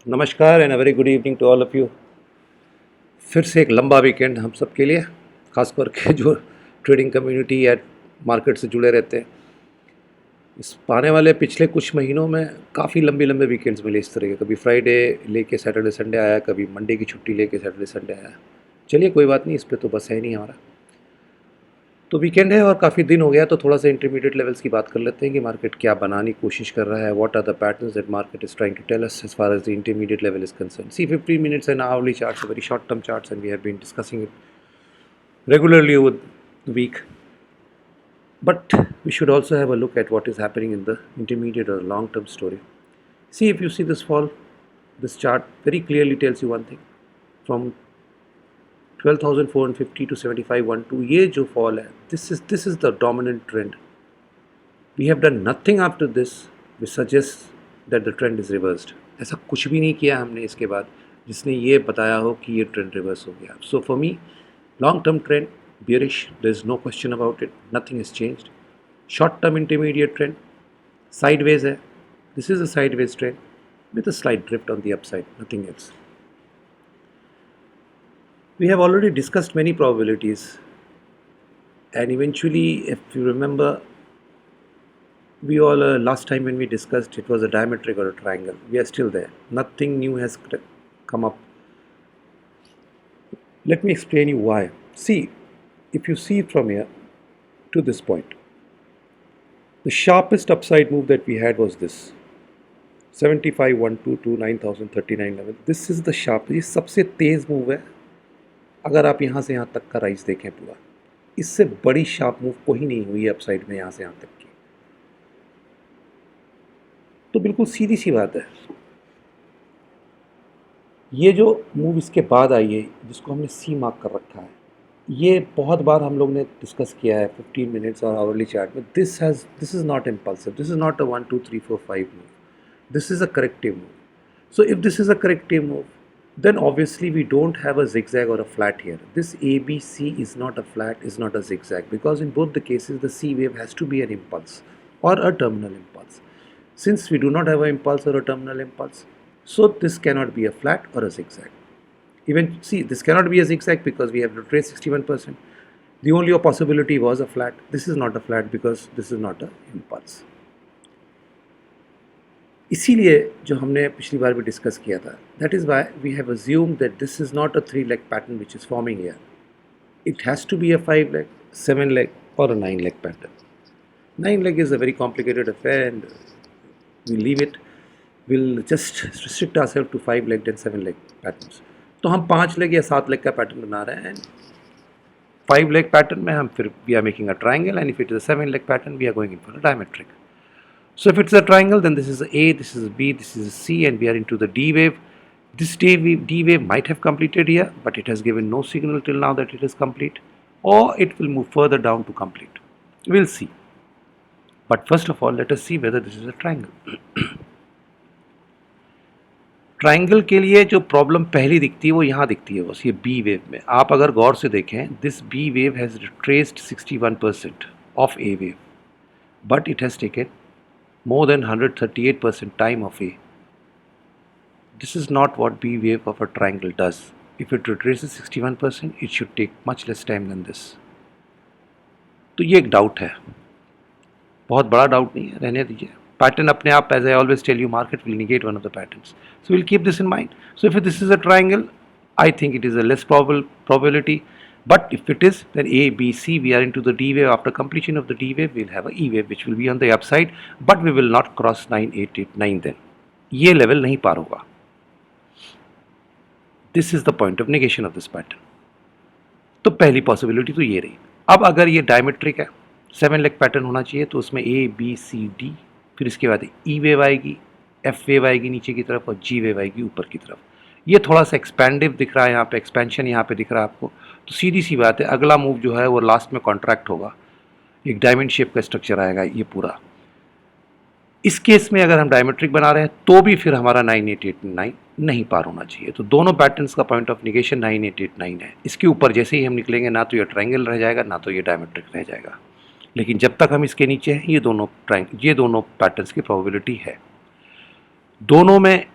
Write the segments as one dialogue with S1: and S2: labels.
S1: नमस्कार and a very good evening to all of you. फिर से एक लंबा वीकेंड हम सब के लिए, खास करके जो ट्रेडिंग कम्युनिटी या मार्केट से जुड़े रहते हैं। इस आने वाले पिछले कुछ महीनों में काफ़ी लंबे लंबे वीकेंड्स मिले इस तरह के। कभी फ्राइडे लेके सैटरडे संडे आया, कभी मंडे की छुट्टी लेके सैटरडे संडे आया। चलिए कोई बात नहीं, इस पर तो बस है नहीं हमारा। तो वीकेंड है और काफ़ी दिन हो गया, तो थोड़ा सा इंटरमीडिएट लेवल्स की बात कर लेते हैं कि मार्केट क्या बनाने की कोशिश कर रहा है। What are the patterns that market is trying to tell us as far as the intermediate level is concern. See 15 minutes and hourly charts are very short term charts, and we have been discussing it regularly over the week. But we should also have a look at what is happening in the intermediate or long term story. See, if you see this fall, this chart very clearly tells you one thing. From 12,450 to 7512, ये जो fall है, this is the dominant trend. We have done nothing after this which suggests that the trend is reversed. ऐसा कुछ भी नहीं किया हमने इसके बाद जिसने ये बताया हो कि ये ट्रेंड रिवर्स हो गया. So for me, long term trend bearish, there is no question about it, nothing has changed. Short term intermediate trend sideways है, this is a sideways trend with a slight drift on the upside, nothing else. We have already discussed many probabilities, and eventually, if you remember, we all last time when we discussed, it was a diametric or a triangle. We are still there, nothing new has come up. Let me explain you why. See, if you see from here to this point, the sharpest upside move that we had was this 7512 to 9039 level. This is the sharp, ये सबसे तेज move है अगर आप यहाँ से यहाँ तक का राइज देखें पूरा. इससे बड़ी शार्प मूव कोई नहीं हुई है अपसाइड में यहाँ से यहाँ तक की. तो बिल्कुल सीधी सी बात है. ये जो मूव इसके बाद आई है जिसको हमने सी मार्क कर रखा है, ये बहुत बार हम लोग ने डिस्कस किया है 15 मिनट्स और आवरली चार्ट में. This is not impulsive, this is not a 1 2 3 4 5 move, this is a corrective move. So if this is a corrective move, then obviously we don't have a zigzag or a flat here. This ABC is not a flat, is not a zigzag, because in both the cases the C wave has to be an impulse or a terminal impulse. Since we do not have an impulse or a terminal impulse, so this cannot be a flat or a zigzag. Even see, this cannot be a zigzag because we have retraced 61%. The only possibility was a flat. This is not a flat because this is not an impulse. इसीलिए जो हमने पिछली बार भी discuss किया था, that is why we have assumed that this is not a 3 leg pattern which is forming here. It has to be a 5 leg, 7 leg or a 9 leg pattern. 9 leg is a very complicated affair and we'll leave it. We'll just restrict ourselves to 5 leg and 7 leg patterns. तो हम 5 leg या 7 leg का pattern बना रहे हैं. 5 leg pattern में हम फिर we are making a triangle, and if it is a 7 leg pattern we are going in for a diametric. So if it's a triangle, then this is A, this is B, this is C, and we are into the D wave. This D wave might have completed here, but it has given no signal till now that it is complete, or it will move further down to complete. We'll see. But first of all, let us see whether this is a triangle. Triangle के लिए जो problem पहली दिखती है वो यहाँ दिखती है बस, ये बी वेव में. आप अगर गौर से देखें, this B wave has retraced 61% of A wave, but it has taken more than 138% time of A. This is not what B wave of a triangle does. If it retraces 61%, it should take much less time than this. तो ये एक doubt है, बहुत बड़ा doubt नहीं है, रहने दीजिए. पैटर्न अपने आप, as I always tell you, market will negate one of the patterns. So we'll keep this in mind. So if this is a triangle, I think it is a less probability. But if it is, then A, B, C, we are into the D wave. After completion of the D wave, we'll have a E wave which will be on the upside, but we will not cross 9889 then. ये level नहीं पार होगा. This is the point of negation of this pattern. तो पहली possibility तो ये रही. अब अगर ये diametric है, 7 leg pattern होना चाहिए, तो उसमें A, B, C, D, फिर इसके बाद E wave आएगी, F wave आएगी नीचे की तरफ, और G wave आएगी ऊपर की तरफ. ये थोड़ा सा एक्सपेंडिव दिख रहा है यहाँ पे, एक्सपेंशन यहाँ पे दिख रहा है आपको. तो सीधी सी बात है, अगला मूव जो है वो लास्ट में कॉन्ट्रैक्ट होगा, एक डायमंड शेप का स्ट्रक्चर आएगा ये पूरा. इस केस में अगर हम डायमेट्रिक बना रहे हैं तो भी फिर हमारा 9889 नहीं पार होना चाहिए. तो दोनों पैटर्न्स का पॉइंट ऑफ निगेशन 9889 है. इसके ऊपर जैसे ही हम निकलेंगे, ना तो ये ट्रायंगल रह जाएगा, ना तो ये डायमेट्रिक रह जाएगा. लेकिन जब तक हम इसके नीचे हैं, ये दोनों पैटर्न्स की प्रोबेबिलिटी है. दोनों में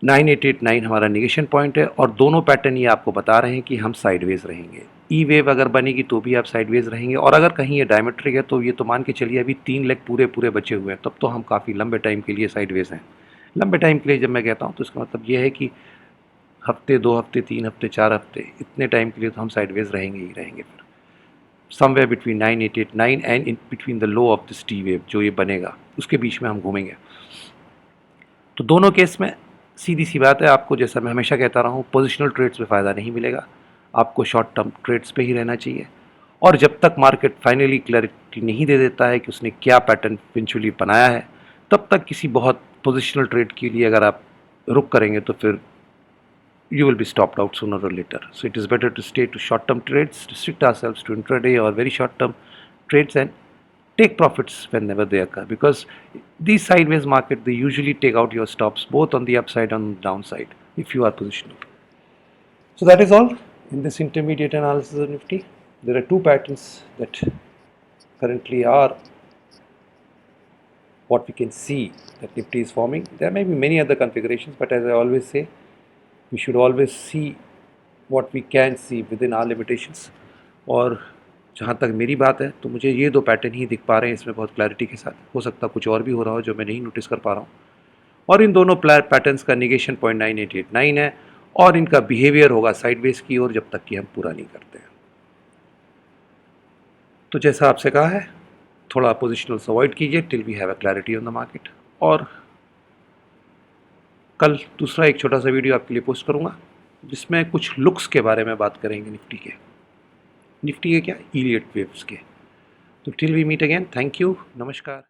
S1: 9889 हमारा निगेशन पॉइंट है और दोनों पैटर्न ये आपको बता रहे हैं कि हम साइडवेज रहेंगे। ई वेव अगर बनेगी तो भी आप साइडवेज रहेंगे, और अगर कहीं ये डायमेट्रिक है तो ये तो मान के चलिए अभी 3 लेग पूरे पूरे बचे हुए हैं, तब तो हम काफ़ी लंबे टाइम के लिए साइडवेज हैं। लंबे टाइम के लिए जब मैं कहता हूँ तो इसका मतलब ये है कि हफ्ते, 2 हफ्ते, 3 हफ्ते, 4 हफ्ते, इतने टाइम के लिए तो हम साइडवेज रहेंगे ही रहेंगे। फिर somewhere between 9889 and in between the low of this T wave जो ये बनेगा, उसके बीच में हम घूमेंगे। तो दोनों केस में सीधी सी बात है, आपको जैसा मैं हमेशा कहता रहा हूँ, पोजिशनल ट्रेड्स में फ़ायदा नहीं मिलेगा, आपको शॉर्ट टर्म ट्रेड्स पे ही रहना चाहिए। और जब तक मार्केट फाइनली क्लैरिटी नहीं दे देता है कि उसने क्या पैटर्न इवेंचुअली बनाया है, तब तक किसी बहुत पोजिशनल ट्रेड के लिए अगर आप रुक करेंगे तो फिर you will be stopped out sooner or later. So it is better to stay to short-term trades, restrict ourselves to intraday or very short-term trades, and take profits whenever they occur, because these sideways market, they usually take out your stops both on the upside and on the downside if you are positional. So that is all in this intermediate analysis of Nifty. There are two patterns that currently are what we can see that Nifty is forming. There may be many other configurations, but as I always say, we should always see what we can see within our limitations. और जहाँ तक मेरी बात है तो मुझे ये दो पैटर्न ही दिख पा रहे हैं इसमें बहुत क्लैरिटी के साथ। हो सकता कुछ और भी हो रहा हो जो मैं नहीं नोटिस कर पा रहा हूँ। और इन दोनों पैटर्न्स का निगेशन पॉइंट 9889 है और इनका बिहेवियर होगा साइडवेज की ओर जब तक कि हम पूरा नहीं करते हैं। तो जैसा आपसे कहा है, थोड़ा पोजिशनल्स अवॉइड कीजिए till we have a clarity on the market. और कल दूसरा एक छोटा सा वीडियो आपके लिए पोस्ट करूँगा जिसमें कुछ लुक्स के बारे में बात करेंगे निफ्टी के क्या, इलियट वेव्स के। तो till we meet again, thank you, नमस्कार।